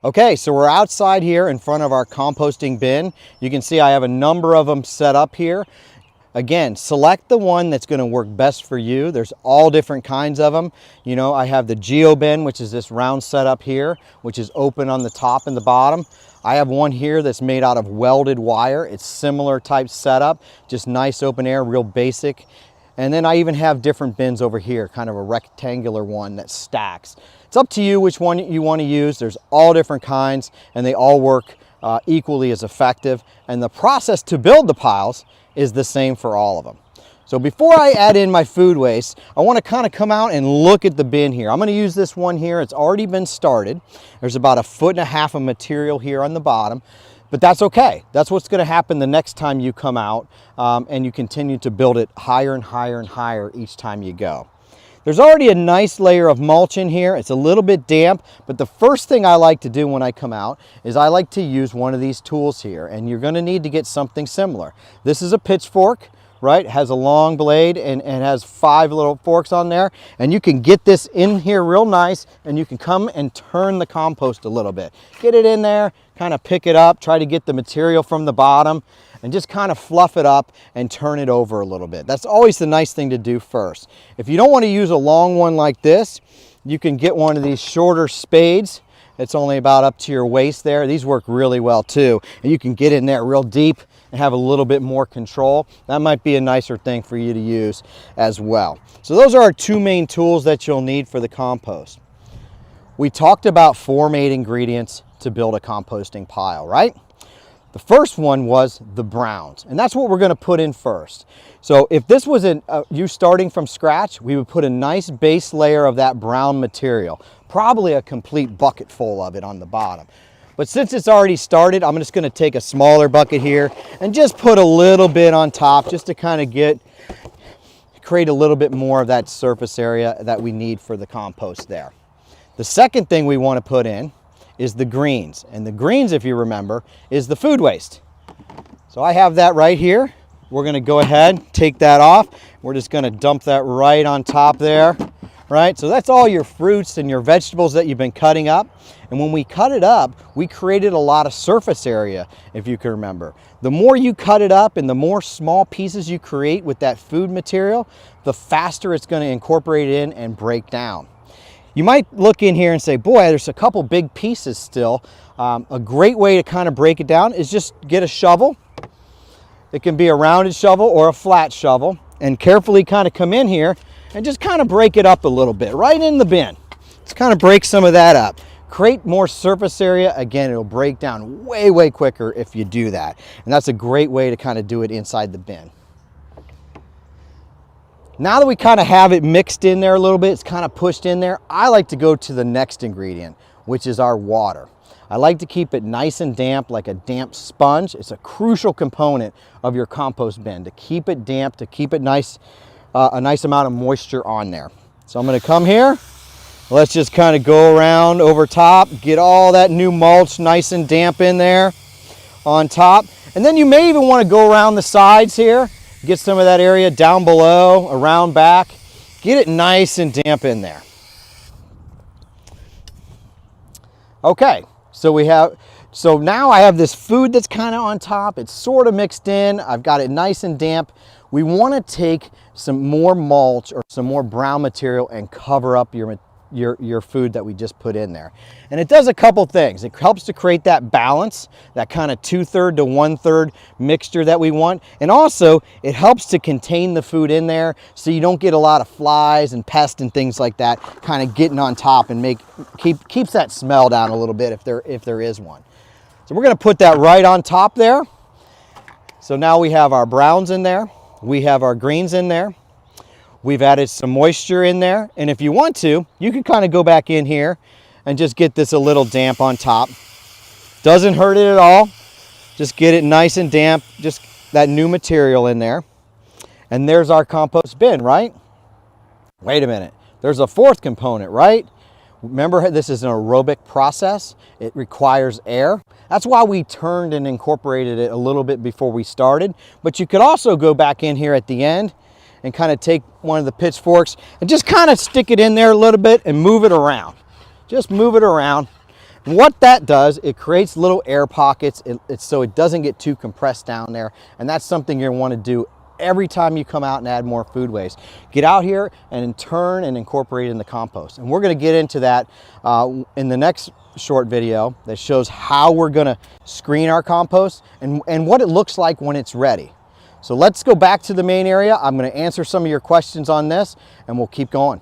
Okay, so we're outside here in front of our composting bin. You can see I have a number of them set up here. Again, select the one that's going to work best for you. There's all different kinds of them. You know, I have the Geo bin, which is this round setup here, which is open on the top and the bottom. I have one here that's made out of welded wire. It's similar type setup, just nice open air, real basic. And then I even have different bins over here, kind of a rectangular one that stacks. It's up to you which one you want to use. There's all different kinds and they all work equally as effective. And the process to build the piles is the same for all of them. So before I add in my food waste, I want to kind of come out and look at the bin here. I'm going to use this one here. It's already been started. There's about 1.5 feet of material here on the bottom. But that's okay. That's what's going to happen the next time you come out and you continue to build it higher and higher and higher each time you go. There's already a nice layer of mulch in here. It's a little bit damp, but the first thing I like to do when I come out is I like to use one of these tools here, and you're going to need to get something similar. This is a pitchfork, right? It has a long blade and has 5 little forks on there, and you can get this in here real nice, and you can come and turn the compost a little bit. Get it in there, kind of pick it up, try to get the material from the bottom, and just kind of fluff it up and turn it over a little bit. That's always the nice thing to do first. If you don't want to use a long one like this, you can get one of these shorter spades. It's only about up to your waist there. These work really well too. And you can get in there real deep and have a little bit more control. That might be a nicer thing for you to use as well. So those are our 2 main tools that you'll need for the compost. We talked about 4 main ingredients to build a composting pile, right? The first one was the browns, and that's what we're going to put in first. So if this was you starting from scratch, we would put a nice base layer of that brown material, probably a complete bucket full of it on the bottom. But since it's already started, I'm just going to take a smaller bucket here and just put a little bit on top just to kind of create a little bit more of that surface area that we need for the compost there. The second thing we want to put in is the greens. And the greens, if you remember, is the food waste. So I have that right here. We're going to go ahead, take that off. We're just going to dump that right on top there, right? So that's all your fruits and your vegetables that you've been cutting up. And when we cut it up, we created a lot of surface area, if you can remember. The more you cut it up and the more small pieces you create with that food material, the faster it's going to incorporate in and break down. You might look in here and say, boy, there's a couple big pieces still. A great way to kind of break it down is just get a shovel. It can be a rounded shovel or a flat shovel, and carefully kind of come in here and just kind of break it up a little bit right in the bin. Let's kind of break some of that up. Create more surface area. Again, it'll break down way, way quicker if you do that. And that's a great way to kind of do it inside the bin. Now that we kind of have it mixed in there a little bit, it's kind of pushed in there, I like to go to the next ingredient, which is our water. I like to keep it nice and damp, like a damp sponge. It's a crucial component of your compost bin, to keep it damp, to keep it nice, a nice amount of moisture on there. So I'm going to come here. Let's just kind of go around over top, get all that new mulch nice and damp in there on top. And then you may even want to go around the sides here. Get some of that area down below, around back. Get it nice and damp in there. Okay, so now I have this food that's kind of on top. It's sort of mixed in. I've got it nice and damp. We want to take some more mulch or some more brown material and cover up your food that we just put in there. And it does a couple things. It helps to create that balance, that kind of 2/3 to 1/3 mixture that we want. And also it helps to contain the food in there so you don't get a lot of flies and pests and things like that kind of getting on top, and keeps that smell down a little bit if there is one. So we're going to put that right on top there. So now we have our browns in there. We have our greens in there. We've added some moisture in there, and if you want to, you can kind of go back in here and just get this a little damp on top. Doesn't hurt it at all. Just get it nice and damp, just that new material in there. And there's our compost bin, right? Wait a minute. There's a fourth component, right? Remember, this is an aerobic process. It requires air. That's why we turned and incorporated it a little bit before we started. But you could also go back in here at the end and kind of take one of the pitchforks and just kind of stick it in there a little bit and move it around. Just move it around. What that does, it creates little air pockets so it doesn't get too compressed down there. And that's something you're gonna wanna do every time you come out and add more food waste. Get out here and turn and incorporate it in the compost. And we're gonna get into that in the next short video that shows how we're gonna screen our compost and what it looks like when it's ready. So let's go back to the main area. I'm gonna answer some of your questions on this and we'll keep going.